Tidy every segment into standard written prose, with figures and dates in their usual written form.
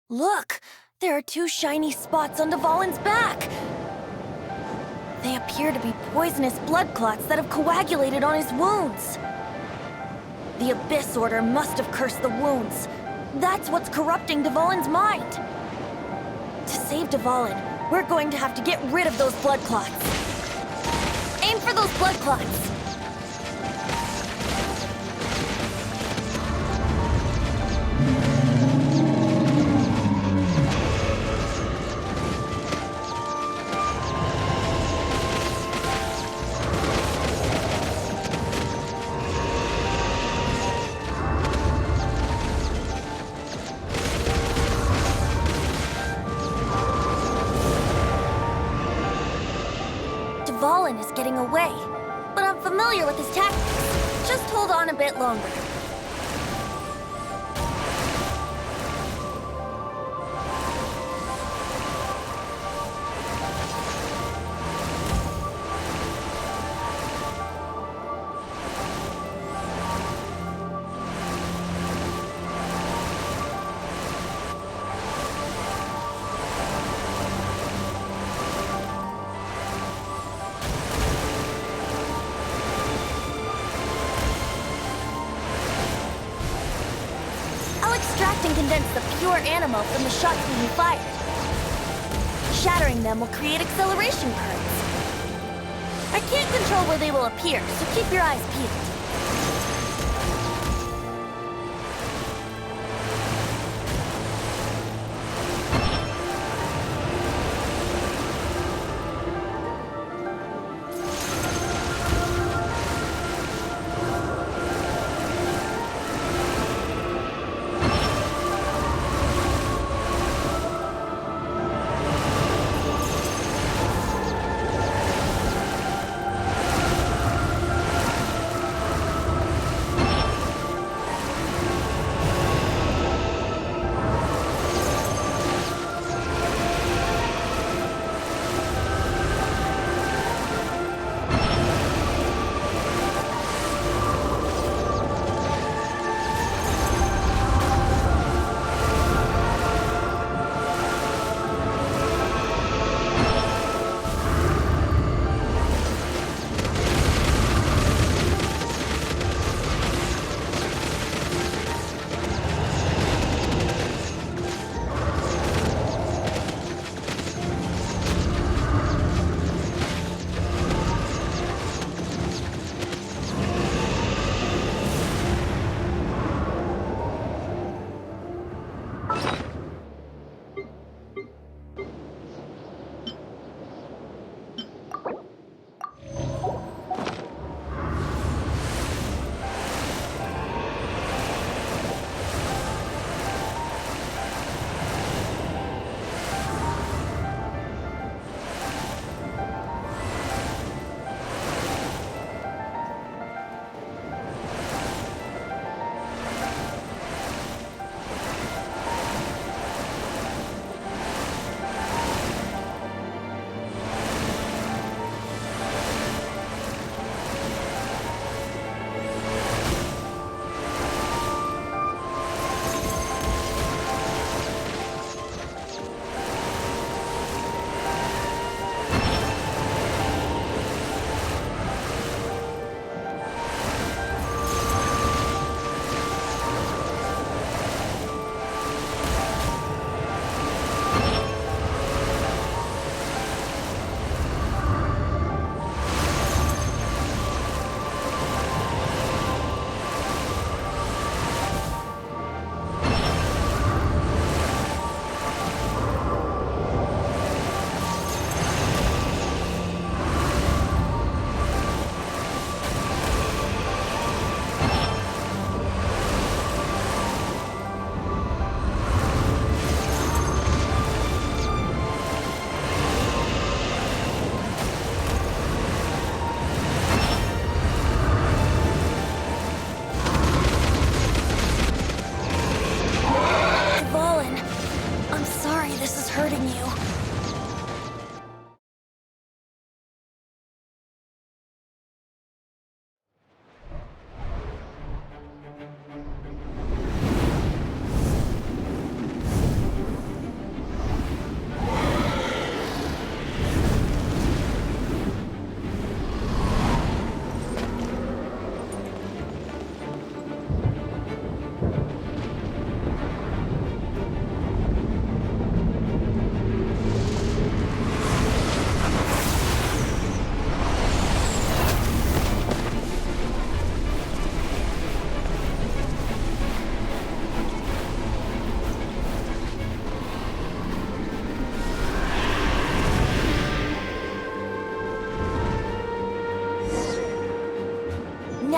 Look! There are two shiny spots on Dvalin's back! They appear to be poisonous blood clots that have coagulated on his wounds. The Abyss Order must have cursed the wounds. That's what's corrupting Dvalin's mind. To save Dvalin, we're going to have to get rid of those blood clots. Aim for those blood clots! Dvalin is getting away, but I'm familiar with his tactics. Just hold on a bit longer. Extract and condense the pure animal from the shots being fired. Shattering them will create acceleration currents. I can't control where they will appear, so keep your eyes peeled.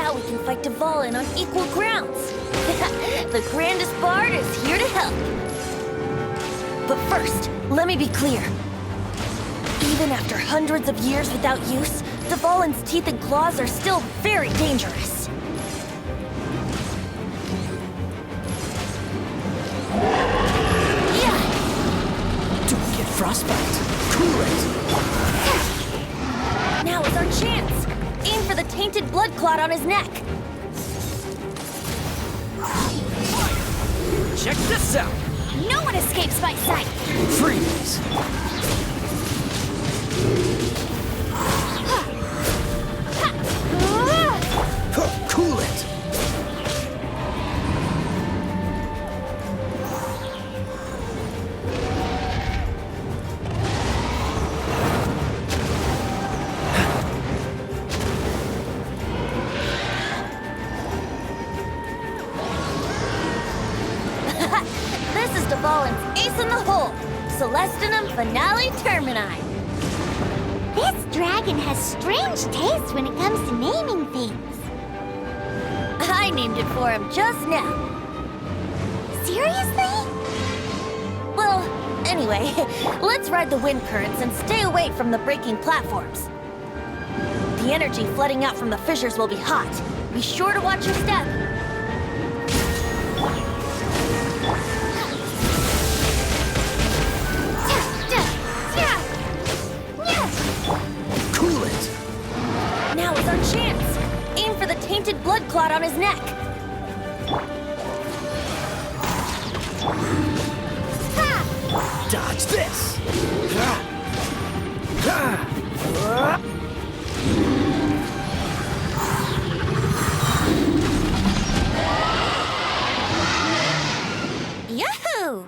Now we can fight Dvalin on equal grounds. The grandest bard is here to help. But first, let me be clear. Even after hundreds of years without use, Dvalin's teeth and claws are still very dangerous. Yeah! Don't get frostbite. Cool it. Now is our chance. Aim for the tainted blood clot on his neck. Check this out. No one escapes my sight. Freeze. Cool it. This is Dvalin's ace in the hole. Celestinum Finale Termini. This dragon has strange taste when it comes to naming things. I named it for him just now. Seriously? Well, anyway, let's ride the wind currents and stay away from the breaking platforms. The energy flooding out from the fissures will be hot. Be sure to watch your step. Cool it. Now is our chance. Aim for the tainted blood clot on his neck. Dodge this. Yahoo!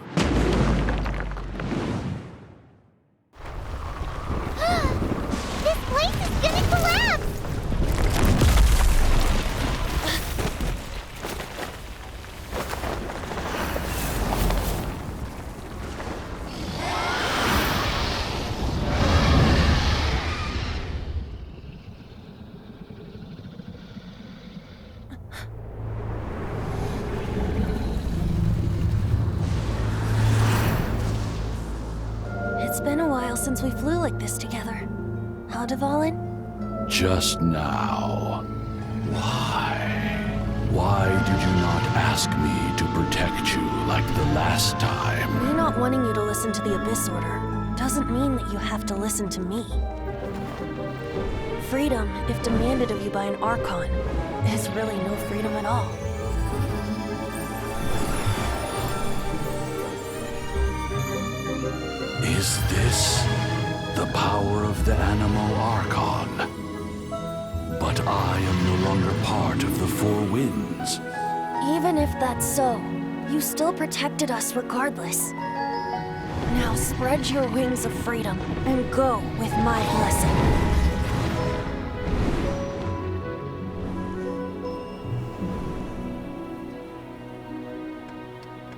This place is gonna collapse! It's been a while since we flew like this together. Huh, Dvalin? Just now. Why? Why did you not ask me to protect you like the last time? Me not wanting you to listen to the Abyss Order doesn't mean that you have to listen to me. Freedom, if demanded of you by an Archon, is really no freedom at all. Is this the power of the Animo Archon? But I am no longer part of the Four Winds. Even if that's so, you still protected us regardless. Now spread your wings of freedom and go with my blessing.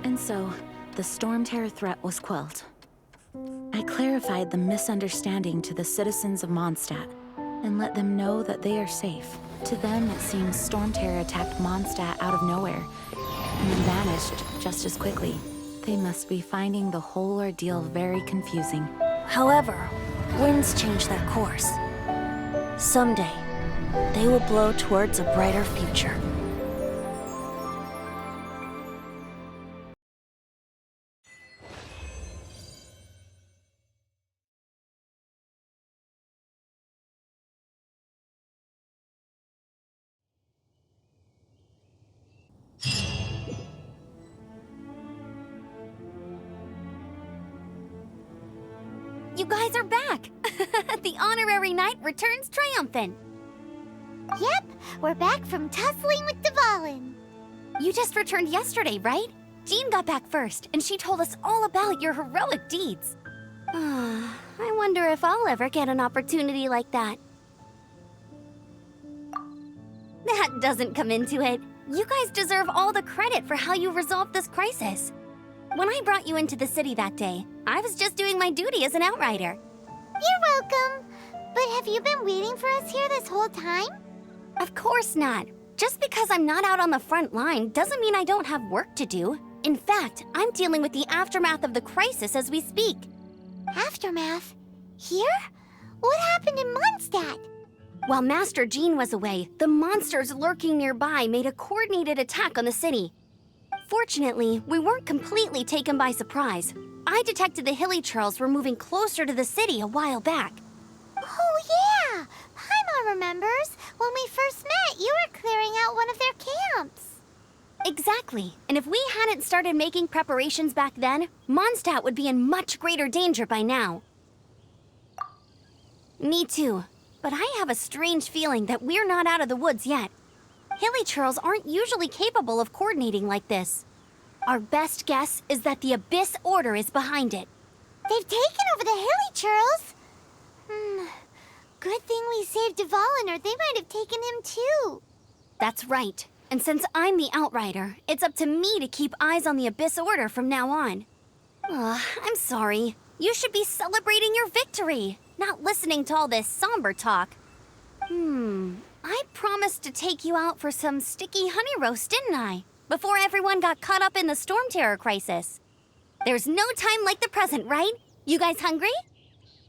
And so, the Stormterror threat was quelled. I clarified the misunderstanding to the citizens of Mondstadt and let them know that they are safe. To them, it seems Stormterror attacked Mondstadt out of nowhere and then vanished just as quickly. They must be finding the whole ordeal very confusing. However, winds change their course. Someday, they will blow towards a brighter future. You guys are back! The honorary knight returns triumphant. Yep, we're back from tussling with Dvalin. You just returned yesterday, right? Jean got back first, and she told us all about your heroic deeds. I wonder if I'll ever get an opportunity like that. That doesn't come into it. You guys deserve all the credit for how you resolved this crisis. When I brought you into the city that day, I was just doing my duty as an outrider. You're welcome. But have you been waiting for us here this whole time? Of course not. Just because I'm not out on the front line doesn't mean I don't have work to do. In fact, I'm dealing with the aftermath of the crisis as we speak. Aftermath? Here? What happened in Mondstadt? While Master Jean was away, the monsters lurking nearby made a coordinated attack on the city. Fortunately, we weren't completely taken by surprise. I detected the Hilly Churls were moving closer to the city a while back. Oh, yeah! Paimon remembers. When we first met, you were clearing out one of their camps. Exactly. And if we hadn't started making preparations back then, Mondstadt would be in much greater danger by now. Me too. But I have a strange feeling that we're not out of the woods yet. Hilly Churls aren't usually capable of coordinating like this. Our best guess is that the Abyss Order is behind it. They've taken over the Hilly Churls? Good thing we saved Dvalin, or they might have taken him too. That's right. And since I'm the Outrider, it's up to me to keep eyes on the Abyss Order from now on. I'm sorry. You should be celebrating your victory, not listening to all this somber talk. I promised to take you out for some sticky honey roast, didn't I? Before everyone got caught up in the Stormterror crisis. There's no time like the present, right? You guys hungry?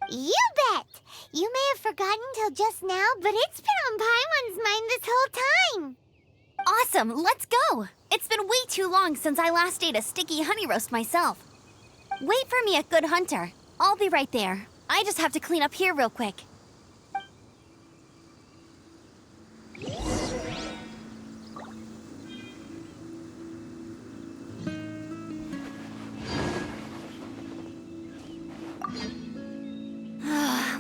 You bet! You may have forgotten till just now, but it's been on Paimon's mind this whole time. Awesome, let's go! It's been way too long since I last ate a sticky honey roast myself. Wait for me at Good Hunter. I'll be right there. I just have to clean up here real quick.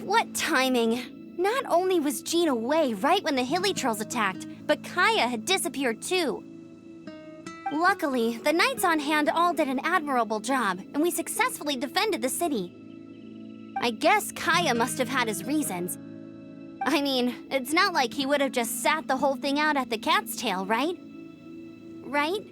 What timing! Not only was Jean away right when the Hilly Trolls attacked, but Kaya had disappeared too. Luckily, the knights on hand all did an admirable job, and we successfully defended the city. I guess Kaya must have had his reasons. I mean, it's not like he would have just sat the whole thing out at the cat's tail, right? Right?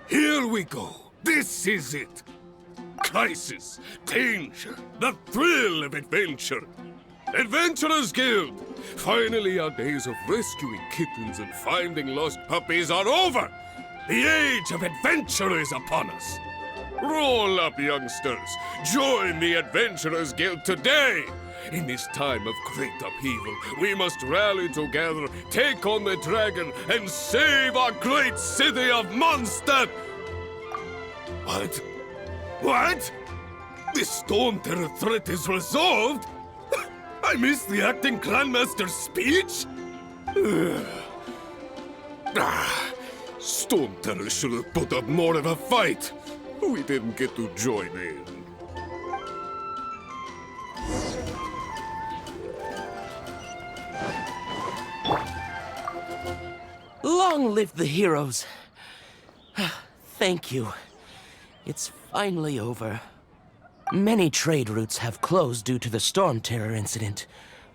Here we go. This is it. Crisis, danger, the thrill of adventure. Adventurers Guild! Finally, our days of rescuing kittens and finding lost puppies are over! The age of adventure is upon us! Roll up, youngsters! Join the Adventurers Guild today! In this time of great upheaval, we must rally together, take on the dragon, and save our great city of Mondstadt! What? What? The Stormterror threat is resolved? I missed the acting Grandmaster's speech? Stormterror should have put up more of a fight. we didn't get to join in. Long live the heroes. Thank you. It's finally over. Many trade routes have closed due to the Stormterror incident.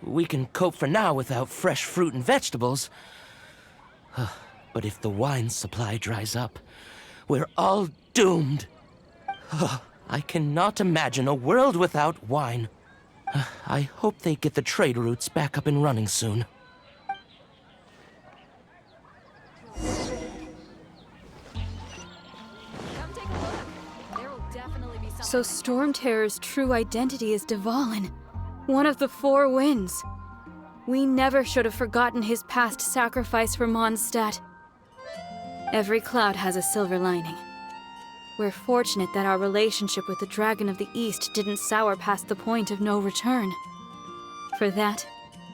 We can cope for now without fresh fruit and vegetables. But if the wine supply dries up, we're all doomed. I cannot imagine a world without wine. I hope they get the trade routes back up and running soon. So Stormterror's true identity is Dvalin, one of the four winds. We never should have forgotten his past sacrifice for Mondstadt. Every cloud has a silver lining. We're fortunate that our relationship with the Dragon of the East didn't sour past the point of no return. For that,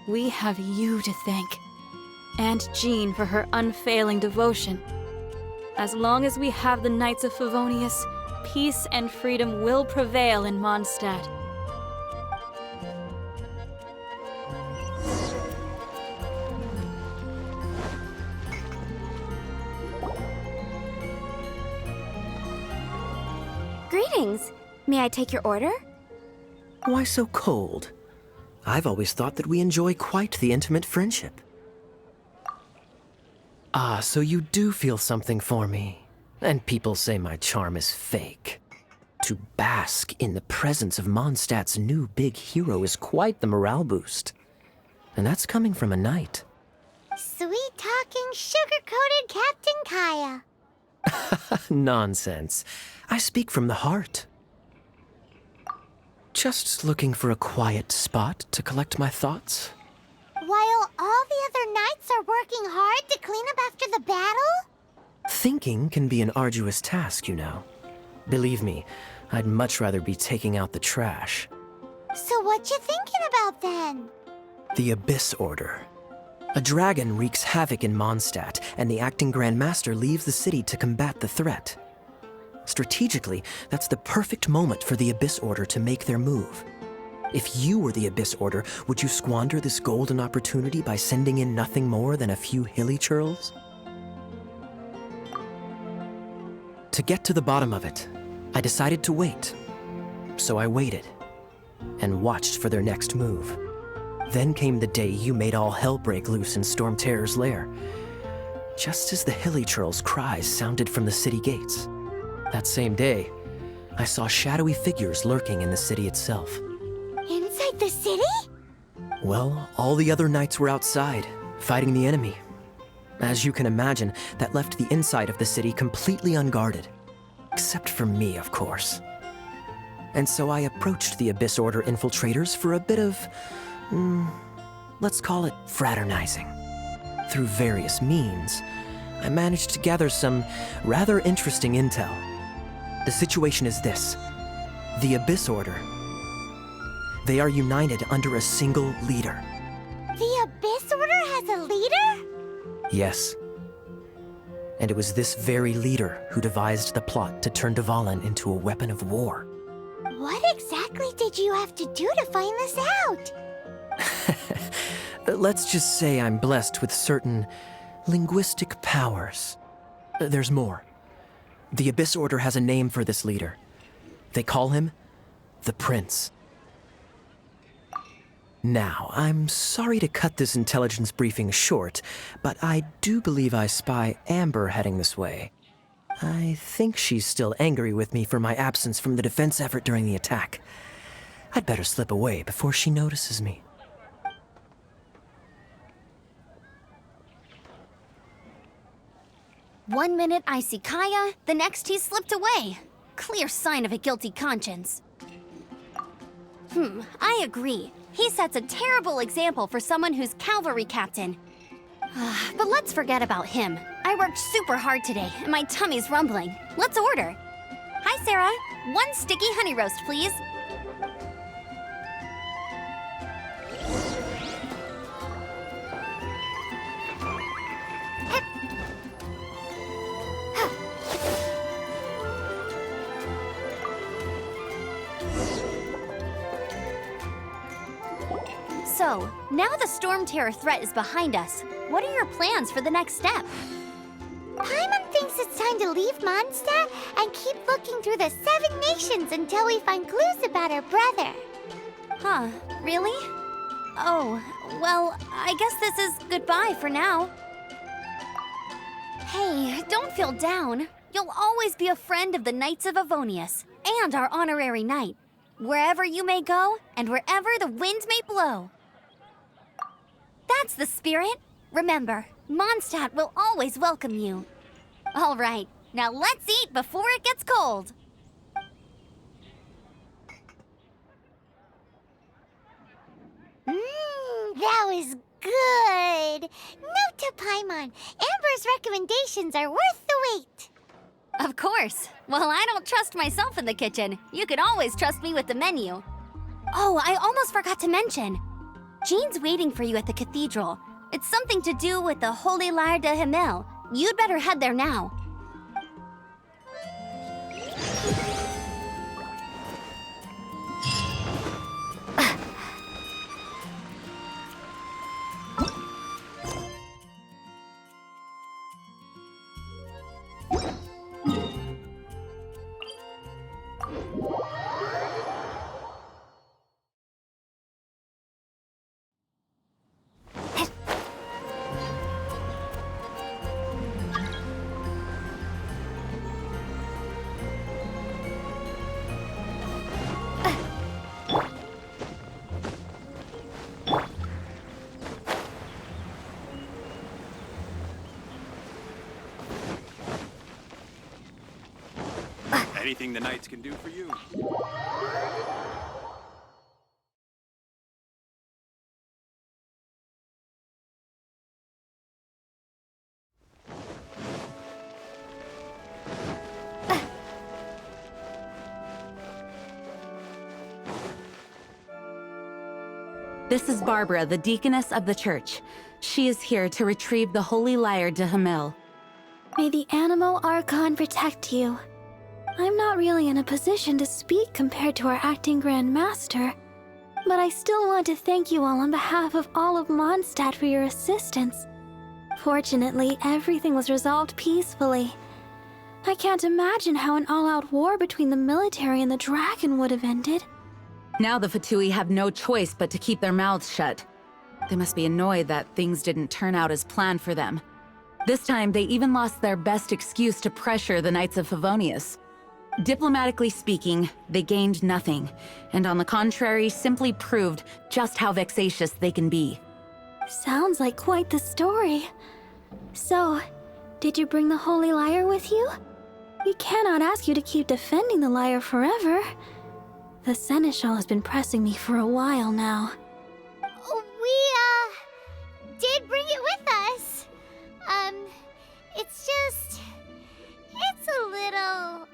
we have you to thank. And Jean for her unfailing devotion. As long as we have the Knights of Favonius, peace and freedom will prevail in Mondstadt. Greetings. May I take your order? Why so cold? I've always thought that we enjoy quite the intimate friendship. Ah, so you do feel something for me. And people say my charm is fake. To bask in the presence of Mondstadt's new big hero is quite the morale boost. And that's coming from a knight. Sweet-talking, sugar-coated Captain Kaya. Nonsense. I speak from the heart. Just looking for a quiet spot to collect my thoughts. While all the other knights are working hard to clean up after the battle? Thinking can be an arduous task, you know. Believe me, I'd much rather be taking out the trash. So what you thinking about then? The Abyss Order. A dragon wreaks havoc in Mondstadt, and the acting Grand Master leaves the city to combat the threat. Strategically, that's the perfect moment for the Abyss Order to make their move. If you were the Abyss Order, would you squander this golden opportunity by sending in nothing more than a few hilly churls? To get to the bottom of it, I decided to wait. So I waited, and watched for their next move. Then came the day you made all hell break loose in Stormterror's lair. Just as the hilly churls' cries sounded from the city gates. That same day, I saw shadowy figures lurking in the city itself. Inside the city? Well, all the other knights were outside, fighting the enemy. As you can imagine, that left the inside of the city completely unguarded. Except for me, of course. And so I approached the Abyss Order infiltrators for a bit of, let's call it fraternizing. Through various means, I managed to gather some rather interesting intel. The situation is this. The Abyss Order. They are united under a single leader. The Abyss Order has a leader? Yes. And it was this very leader who devised the plot to turn Dvalin into a weapon of war. What exactly did you have to do to find this out? Let's just say I'm blessed with certain linguistic powers. There's more. The Abyss Order has a name for this leader. They call him the Prince. Now, I'm sorry to cut this intelligence briefing short, but I do believe I spy Amber heading this way. I think she's still angry with me for my absence from the defense effort during the attack. I'd better slip away before she notices me. One minute I see Kaya, the next he's slipped away. Clear sign of a guilty conscience. I agree. He sets a terrible example for someone who's cavalry captain. But let's forget about him. I worked super hard today, and my tummy's rumbling. Let's order. Hi, Sarah. 1 sticky honey roast, please. So, now the Stormterror threat is behind us. What are your plans for the next step? Paimon thinks it's time to leave Mondstadt and keep looking through the 7 nations until we find clues about her brother. Huh, really? Oh, well, I guess this is goodbye for now. Hey, don't feel down. You'll always be a friend of the Knights of Avonius and our honorary knight, wherever you may go and wherever the wind may blow. That's the spirit. Remember, Mondstadt will always welcome you. All right, now let's eat before it gets cold. That was good. Note to Paimon, Amber's recommendations are worth the wait. Of course. Well, I don't trust myself in the kitchen. You can always trust me with the menu. Oh, I almost forgot to mention. Jean's waiting for you at the cathedral. It's something to do with the Holy Lyre de Himmel. You'd better head there now. Anything the Knights can do for you. This is Barbara, the deaconess of the church. She is here to retrieve the Holy Lyre de Himmel. May the animal Archon protect you. I'm not really in a position to speak compared to our acting Grand Master, but I still want to thank you all on behalf of all of Mondstadt for your assistance. Fortunately, everything was resolved peacefully. I can't imagine how an all-out war between the military and the dragon would have ended. Now the Fatui have no choice but to keep their mouths shut. They must be annoyed that things didn't turn out as planned for them. This time, they even lost their best excuse to pressure the Knights of Favonius. Diplomatically speaking, they gained nothing, and on the contrary, simply proved just how vexatious they can be. Sounds like quite the story. So, did you bring the Holy Lyre with you? We cannot ask you to keep defending the lyre forever. The Seneschal has been pressing me for a while now. We, did bring it with us. It's a little...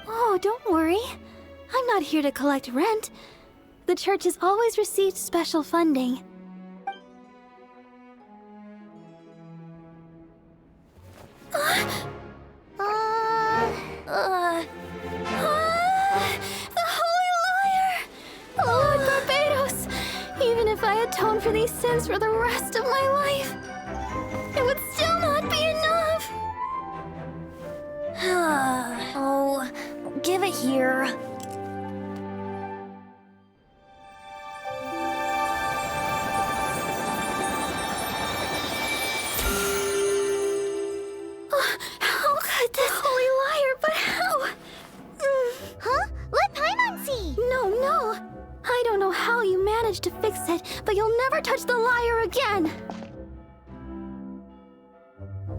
Oh, don't worry. I'm not here to collect rent. The church has always received special funding. The Holy Lyre! Lord Barbados! Even if I atone for these sins for the rest of my life, it would still not be enough! Oh, give it here. How could this Holy Lyre, but how? Huh? Let Paimon see! No. I don't know how you managed to fix it, but you'll never touch the lyre again!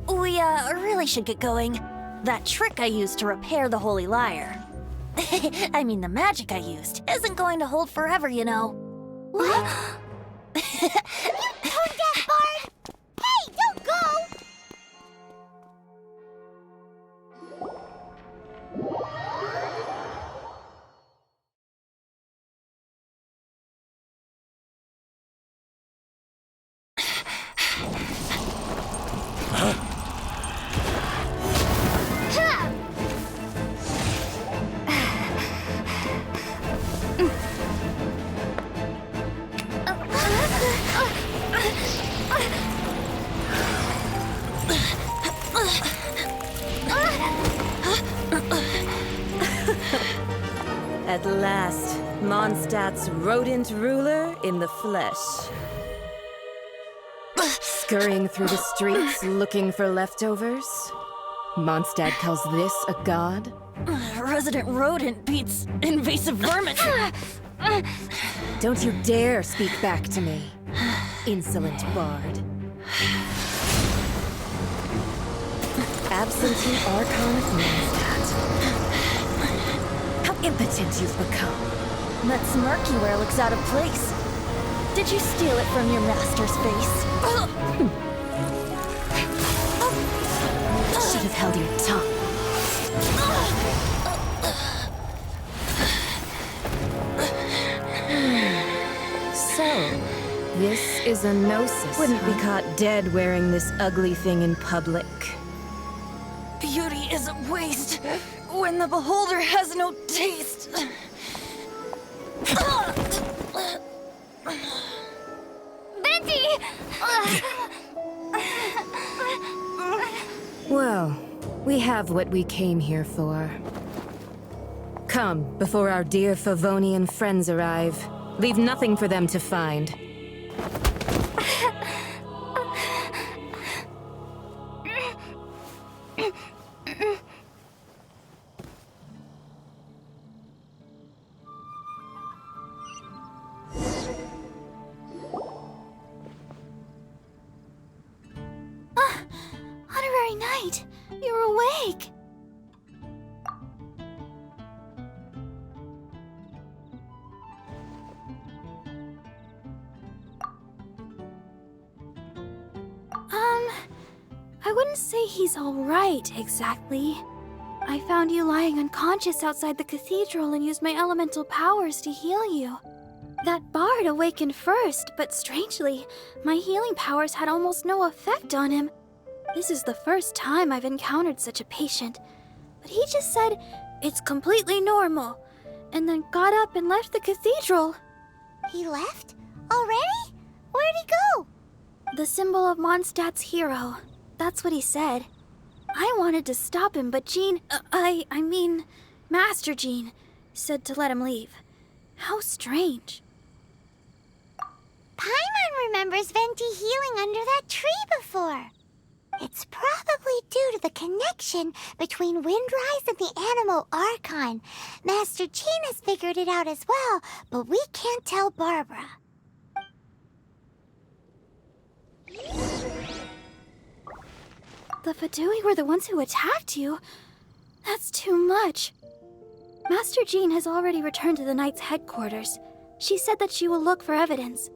We, really should get going. That trick I used to repair the Holy Lyre. I mean, the magic I used isn't going to hold forever, you know. What? You tone deaf, Bard! Hey, don't go! At last, Mondstadt's rodent ruler in the flesh. Scurrying through the streets looking for leftovers? Mondstadt calls this a god? Resident rodent beats invasive vermin. Don't you dare speak back to me, insolent bard. Absentee Archon of Mondstadt. How impotent you've become. That smirk you wear looks out of place. Did you steal it from your master's face? Should have held your tongue. So, this is a gnosis. Wouldn't be caught dead wearing this ugly thing in public. Beauty is a waste when the beholder has no taste. Venti! Well, we have what we came here for. Come, before our dear Favonian friends arrive. Leave nothing for them to find. Honorary Knight, you're awake. I wouldn't say he's all right, exactly. I found you lying unconscious outside the cathedral and used my elemental powers to heal you. That bard awakened first, but strangely, my healing powers had almost no effect on him. This is the first time I've encountered such a patient. But he just said, it's completely normal, and then got up and left the cathedral. He left? Already? Where'd he go? The symbol of Mondstadt's hero. That's what he said. I wanted to stop him, but Jean, I mean, Master Jean, said to let him leave. How strange. Paimon remembers Venti healing under that tree before. It's probably due to the connection between Windrise and the animal Archon. Master Jean has figured it out as well, but we can't tell Barbara. The Fatui were the ones who attacked you? That's too much. Master Jean has already returned to the Knight's headquarters. She said that she will look for evidence.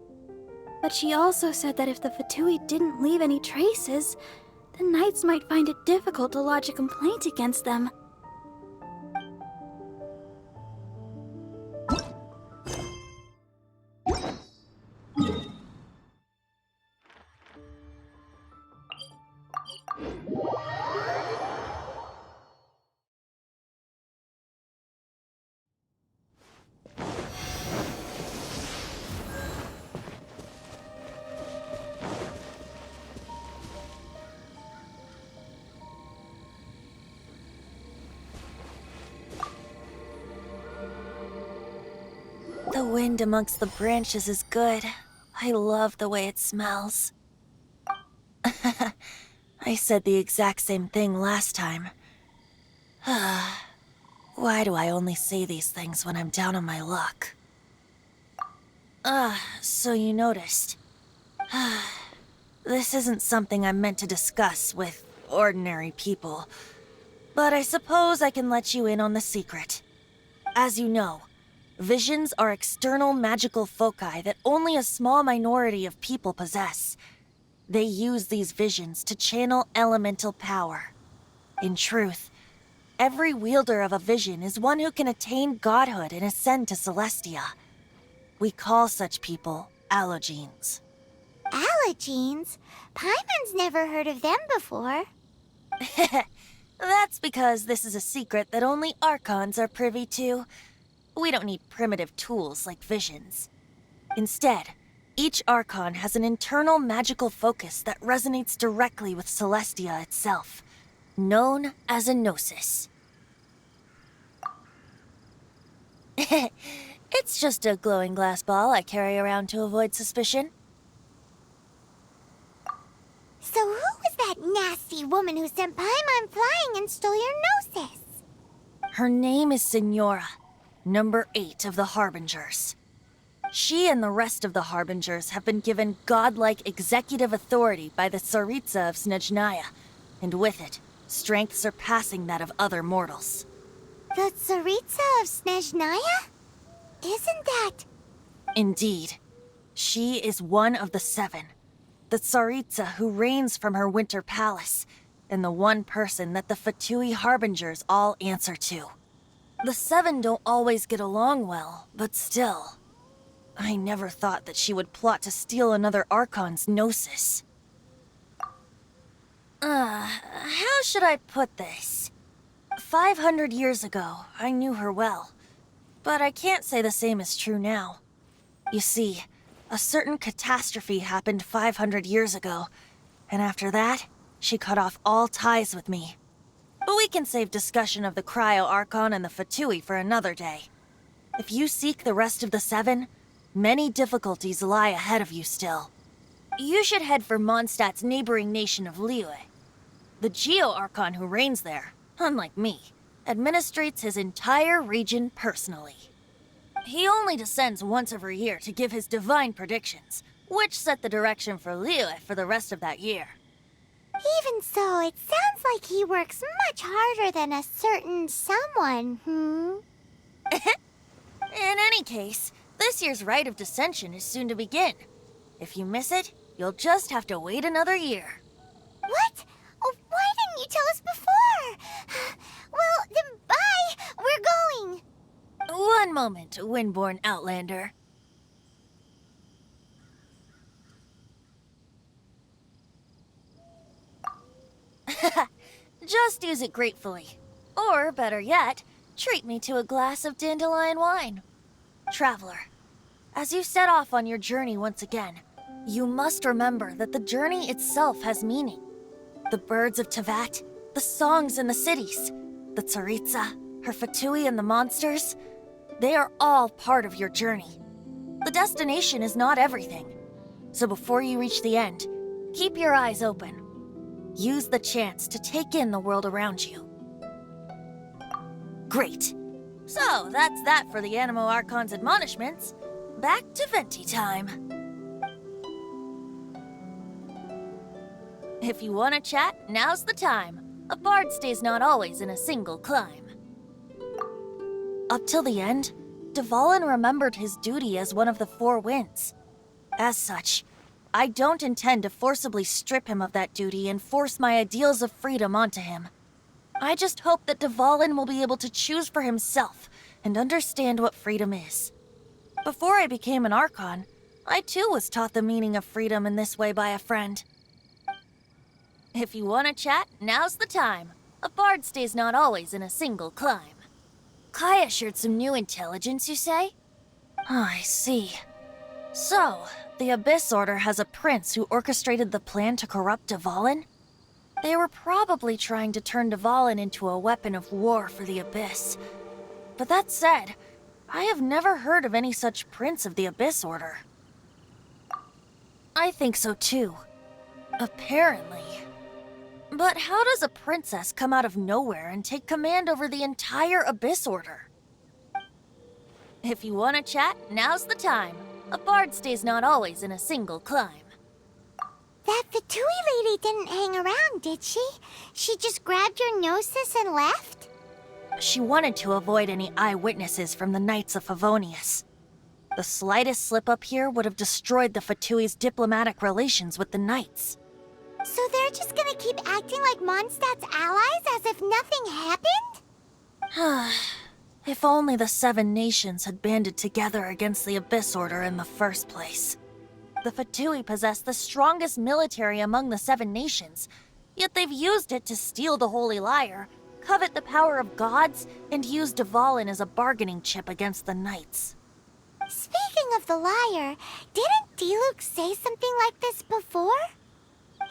But she also said that if the Fatui didn't leave any traces, the Knights might find it difficult to lodge a complaint against them. The wind amongst the branches is good. I love the way it smells. I said the exact same thing last time. Why do I only say these things when I'm down on my luck? So you noticed. This isn't something I'm meant to discuss with ordinary people, but I suppose I can let you in on the secret. As you know, visions are external magical foci that only a small minority of people possess. They use these visions to channel elemental power. In truth, every wielder of a vision is one who can attain godhood and ascend to Celestia. We call such people allogenes. Allogenes? Paimon's never heard of them before. That's because this is a secret that only Archons are privy to. We don't need primitive tools like visions. Instead, each Archon has an internal magical focus that resonates directly with Celestia itself, known as a gnosis. It's just a glowing glass ball I carry around to avoid suspicion. So who was that nasty woman who sent Paimon flying and stole your gnosis? Her name is Signora, number 8 of the Harbingers. She and the rest of the Harbingers have been given godlike executive authority by the Tsaritsa of Snezhnaya, and with it, strength surpassing that of other mortals. The Tsaritsa of Snezhnaya? Isn't that... Indeed. She is one of the 7. The Tsaritsa who reigns from her winter palace, and the one person that the Fatui Harbingers all answer to. The 7 don't always get along well, but still... I never thought that she would plot to steal another Archon's gnosis. How should I put this? 500 years ago, I knew her well. But I can't say the same is true now. You see, a certain catastrophe happened 500 years ago, and after that, she cut off all ties with me. But we can save discussion of the Cryo Archon and the Fatui for another day. If you seek the rest of the 7, many difficulties lie ahead of you still. You should head for Mondstadt's neighboring nation of Liyue. The Geo-Archon who reigns there, unlike me, administrates his entire region personally. He only descends once every year to give his divine predictions, which set the direction for Liyue for the rest of that year. Even so, it sounds like he works much harder than a certain someone, In any case, this year's Rite of Descension is soon to begin. If you miss it, you'll just have to wait another year. What? Oh, why didn't you tell us before? Well, then bye! We're going! One moment, Windborn Outlander. Just use it gratefully. Or, better yet, treat me to a glass of dandelion wine. Traveler, as you set off on your journey once again, you must remember that the journey itself has meaning. The birds of Teyvet, the songs in the cities, the Tsaritsa, her Fatui and the monsters, they are all part of your journey. The destination is not everything. So before you reach the end, keep your eyes open. Use the chance to take in the world around you. Great. So, that's that for the Animo Archon's admonishments. Back to Venti time. If you want to chat, now's the time. A bard stays not always in a single climb. Up till the end, Dvalin remembered his duty as one of the 4 winds. As such, I don't intend to forcibly strip him of that duty and force my ideals of freedom onto him. I just hope that Dvalin will be able to choose for himself and understand what freedom is. Before I became an Archon, I too was taught the meaning of freedom in this way by a friend. If you want to chat, now's the time. A bard stays not always in a single climb. Kaya shared some new intelligence, you say? Oh, I see. So, the Abyss Order has a prince who orchestrated the plan to corrupt Dvalin? They were probably trying to turn Dvalin into a weapon of war for the Abyss. But that said, I have never heard of any such prince of the Abyss Order. I think so too. Apparently. But how does a princess come out of nowhere and take command over the entire Abyss Order? If you want to chat, now's the time. A bard stays not always in a single climb. That Fatui lady didn't hang around, did she? She just grabbed your gnosis and left? She wanted to avoid any eyewitnesses from the Knights of Favonius. The slightest slip-up here would have destroyed the Fatui's diplomatic relations with the Knights. So they're just gonna keep acting like Mondstadt's allies as if nothing happened? If only the 7 nations had banded together against the Abyss Order in the first place. The Fatui possess the strongest military among the 7 nations, yet they've used it to steal the Holy Lyre, covet the power of gods, and use Dvalin as a bargaining chip against the Knights. Speaking of the lyre, didn't Diluc say something like this before?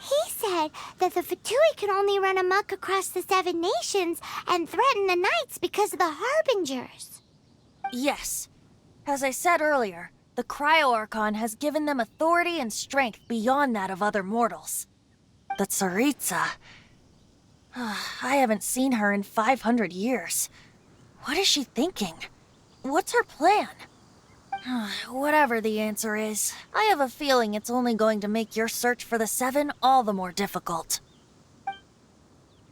He said that the Fatui can only run amok across the 7 nations and threaten the Knights because of the Harbingers. Yes. As I said earlier, the Cryo-Archon has given them authority and strength beyond that of other mortals. The Tsaritsa... I haven't seen her in 500 years. What is she thinking? What's her plan? Whatever the answer is, I have a feeling it's only going to make your search for the Seven all the more difficult.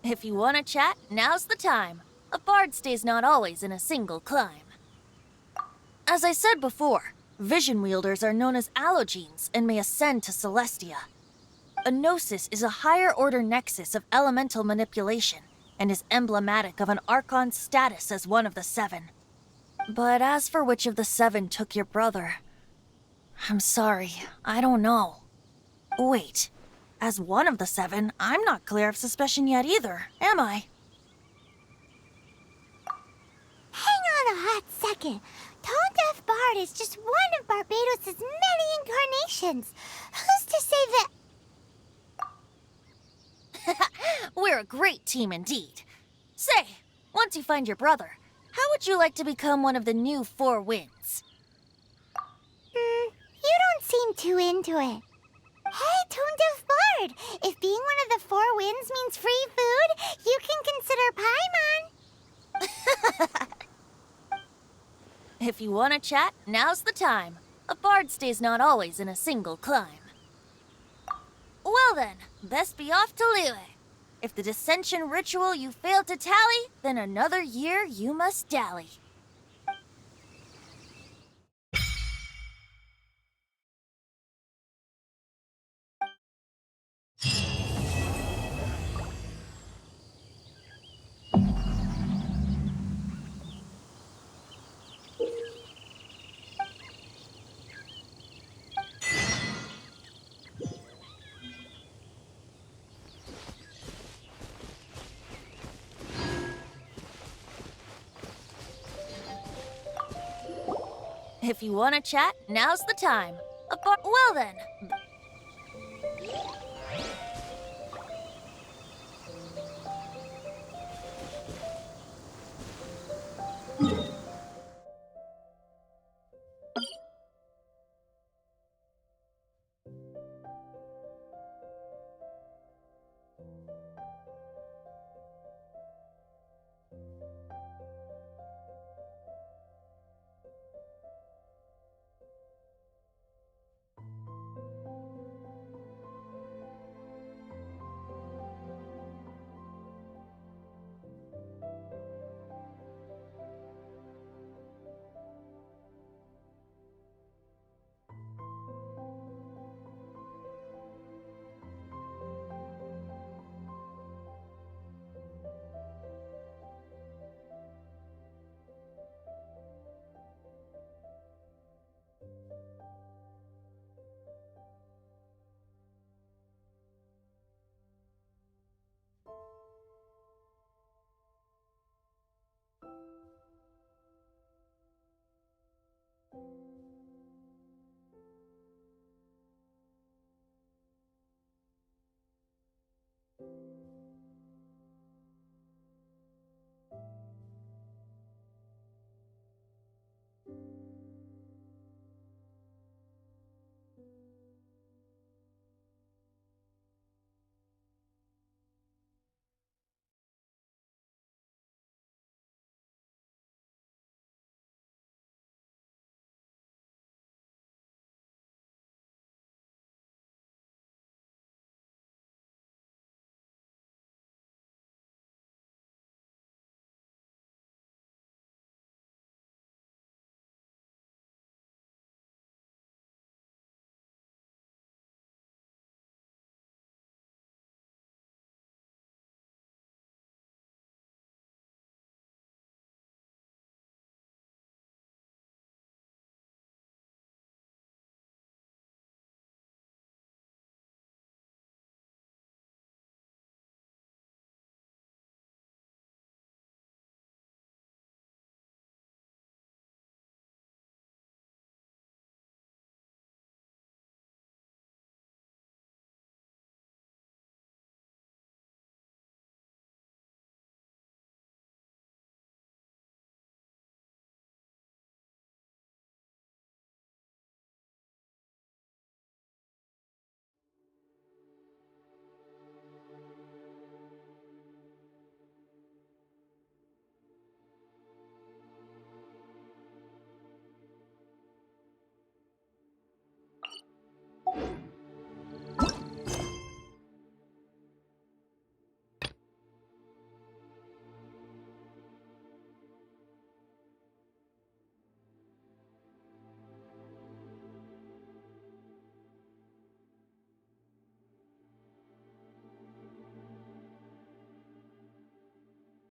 If you want to chat, now's the time. A bard stays not always in a single climb. As I said before, vision wielders are known as allogenes and may ascend to Celestia. A gnosis is a higher-order nexus of elemental manipulation and is emblematic of an Archon's status as one of the Seven. But as for which of the Seven took your brother, I'm sorry, I don't know. Wait, as one of the Seven, I'm not clear of suspicion yet either, am I? Hang on a hot second. Tone Deaf Bard is just one of Barbados' many incarnations. Who's to say that... We're a great team indeed. Say, once you find your brother, how would you like to become one of the new Four Winds? You don't seem too into it. Hey, Tone Deaf Bard! If being one of the Four Winds means free food, you can consider Paimon. If you want to chat, now's the time. A bard stays not always in a single climb. Well then, best be off to Liyue. If the dissension ritual you failed to tally, then another year you must dally. If you want to chat, now's the time. Well then. Bye.